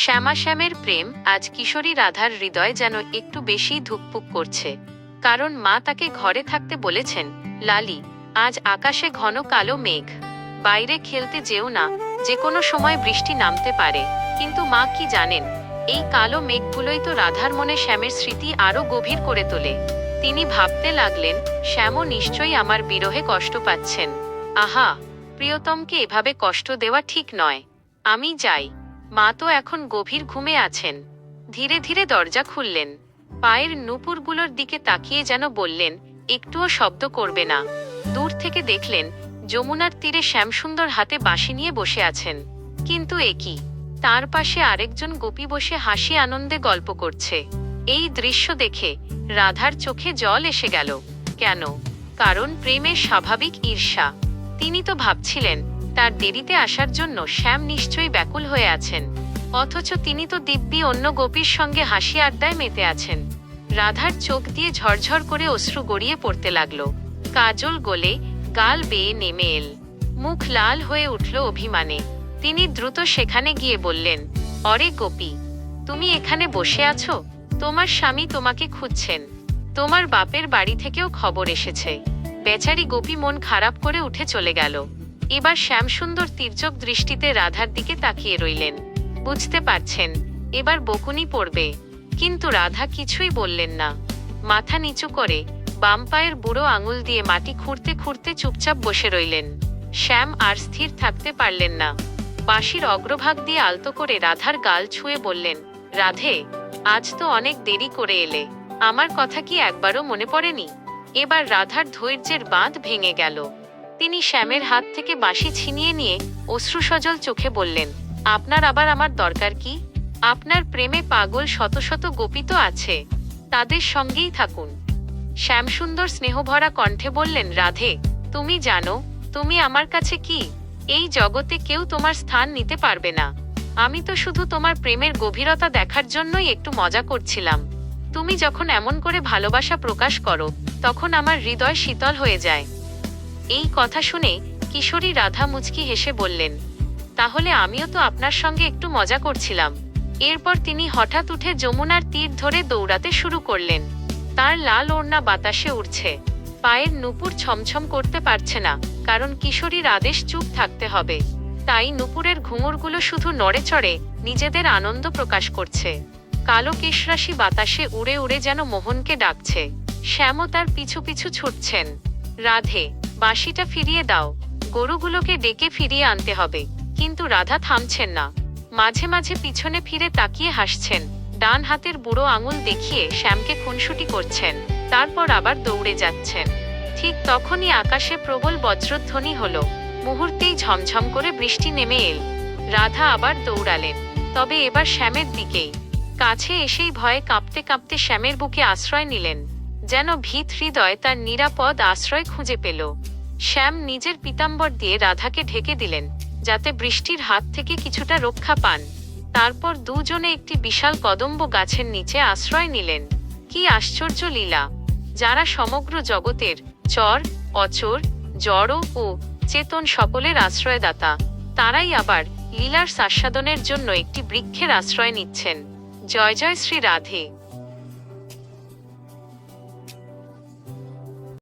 শ্যামাশ্যামের প্রেম আজ কিশোরী রাধার হৃদয় যেন একটু বেশি ধুকপুক করছে। কারণ মা তাকে ঘরে থাকতে বলেছেন। লালি, আজ আকাশে ঘন কালো মেঘ, বাইরে খেলতে যেও না, যে কোনো সময় বৃষ্টি নামতে পারে। কিন্তু মা কি জানেন, এই কালো মেঘগুলোই তো রাধার মনে শ্যামের স্মৃতি আরো গভীর করে তোলে। তিনি ভাবতে লাগলেন, শ্যামও নিশ্চয়ই আমার বিরহে কষ্ট পাচ্ছেন। আহা, প্রিয়তমকে এভাবে কষ্ট দেওয়া ঠিক নয়। আমি যাই। মা তো এখন গভীর ঘুমে আছেন। ধীরে ধীরে দরজা খুললেন। পায়ের নূপুরগুলোর দিকে তাকিয়ে যেন বললেন, একটুও শব্দ করবে না। দূর থেকে দেখলেন যমুনার তীরে শ্যামসুন্দর হাতে বাঁশি নিয়ে বসে আছেন। কিন্তু এ কি, তার পাশে আরেকজন গোপী বসে হাসি আনন্দে গল্প করছে। এই দৃশ্য দেখে রাধার চোখে জল এসে গেল। কেন? কারণ প্রেমের স্বাভাবিক ঈর্ষা। তিনি তো ভাবছিলেন তার দেরিতে আসার জন্য শ্যাম নিশ্চয়ই ব্যাকুল হয়ে আছেন, অথচ তিনি তো দিব্যি অন্য গোপীর সঙ্গে হাসি আড্ডায় মেতে আছেন। রাধার চোখ দিয়ে ঝরঝর করে অশ্রু গড়িয়ে পড়তে লাগলো। কাজল গলে গাল বেয়ে নেমে এল। মুখ লাল হয়ে উঠল অভিমানে। তিনি দ্রুত সেখানে গিয়ে বললেন, অরে গোপী, তুমি এখানে বসে আছো? তোমার স্বামী তোমাকে খুঁজছেন। তোমার বাপের বাড়ি থেকেও খবর এসেছে। বেচারি গোপী মন খারাপ করে উঠে চলে গেল। এবার শ্যামসুন্দর তির্যক দৃষ্টিতে রাধার দিকে তাকিয়ে রইলেন। বুঝতে পারছেন এবার বকুনি পড়বে। কিন্তু রাধা কিছুই বললেন না। মাথা নিচু করে বাম পায়ের বুড়ো আঙুল দিয়ে মাটি খুঁড়তে খুঁড়তে চুপচাপ বসে রইলেন। শ্যাম আর স্থির থাকতে পারলেন না। বাঁশির অগ্রভাগ দিয়ে আলতো করে রাধার গাল ছুঁয়ে বললেন, রাধে, আজ তো অনেক দেরি করে এলে। আমার কথা কি একবারও মনে পড়েনি? এবার রাধার ধৈর্যের বাঁধ ভেঙে গেল। তিনি শ্যামের হাত থেকে বাঁশি ছিনিয়ে নিয়ে অশ্রুসজল চোখে বললেন, আপনার আবার আমার দরকার কি? আপনার প্রেমে পাগল শত শত গোপী তো আছে, তাদের সঙ্গেই থাকুন। শ্যামসুন্দর স্নেহভরা কণ্ঠে বললেন, রাধে, তুমি জানো তুমি আমার কাছে কি? এই জগতে কেউ তোমার স্থান নিতে পারবে না। আমি তো শুধু তোমার প্রেমের গভীরতা দেখার জন্যই একটু মজা করছিলাম। তুমি যখন এমন করে ভালোবাসা প্রকাশ করো, তখন আমার হৃদয় শীতল হয়ে যায়। এই কথা শুনে কিশোরী রাধা মুচকি হেসে বললেন, তাহলে আমিও তো আপনার সঙ্গে একটু মজা করছিলাম। এরপর তিনি হঠাৎ উঠে যমুনার তীর ধরে দৌড়াতে শুরু করলেন। তার লাল ওড়না বাতাসে উড়ছে। পায়ের নূপুর ছমছম করতে পারছে না, কারণ কিশোরীর আদেশ চুপ থাকতে হবে। তাই নূপুরের ঘুঙুরগুলো শুধু নড়ে চড়ে নিজেদের আনন্দ প্রকাশ করছে। কালো কেশরাশি বাতাসে উড়ে উড়ে যেন মোহনকে ডাকছে। শ্যামও তার পিছু পিছু ছুটছেন। রাধে, বাঁশিটা ফিরিয়ে দাও, গরুগুলোকে ডেকে ফিরিয়ে আনতে হবে। কিন্তু রাধা থামছেন না। মাঝে মাঝে পিছনে ফিরে তাকিয়ে হাসছেন। ডান হাতের বুড়ো আঙুল দেখিয়ে শ্যামকে খুনসুটি করছেন। তারপর আবার দৌড়ে যাচ্ছেন। ঠিক তখনই আকাশে প্রবল বজ্রধ্বনি হলো। মুহূর্তেই ঝমঝম করে বৃষ্টি নেমে এল। রাধা আবার দৌড়ালেন, তবে এবার শ্যামের দিকেই। কাছে এসেই ভয়ে কাঁপতে কাঁপতে শ্যামের বুকে আশ্রয় নিলেন, যেন ভীত হৃদয় তার নিরাপদ আশ্রয় খুঁজে পেল। শ্যাম নিজের পীতাম্বর দিয়ে রাধাকে ঢেকে দিলেন, যাতে বৃষ্টির হাত থেকে কিছুটা রক্ষা পান। তারপর দুজনে একটি বিশাল কদম্ব গাছের নিচে আশ্রয় নিলেন। কি আশ্চর্য লীলা! যারা সমগ্র জগতের চর, অচর, জড় ও চেতন সকলের আশ্রয়দাতা, তারাই আবার লীলার আস্বাদনের জন্য একটি বৃক্ষের আশ্রয় নিচ্ছেন। জয় জয় শ্রী রাধে।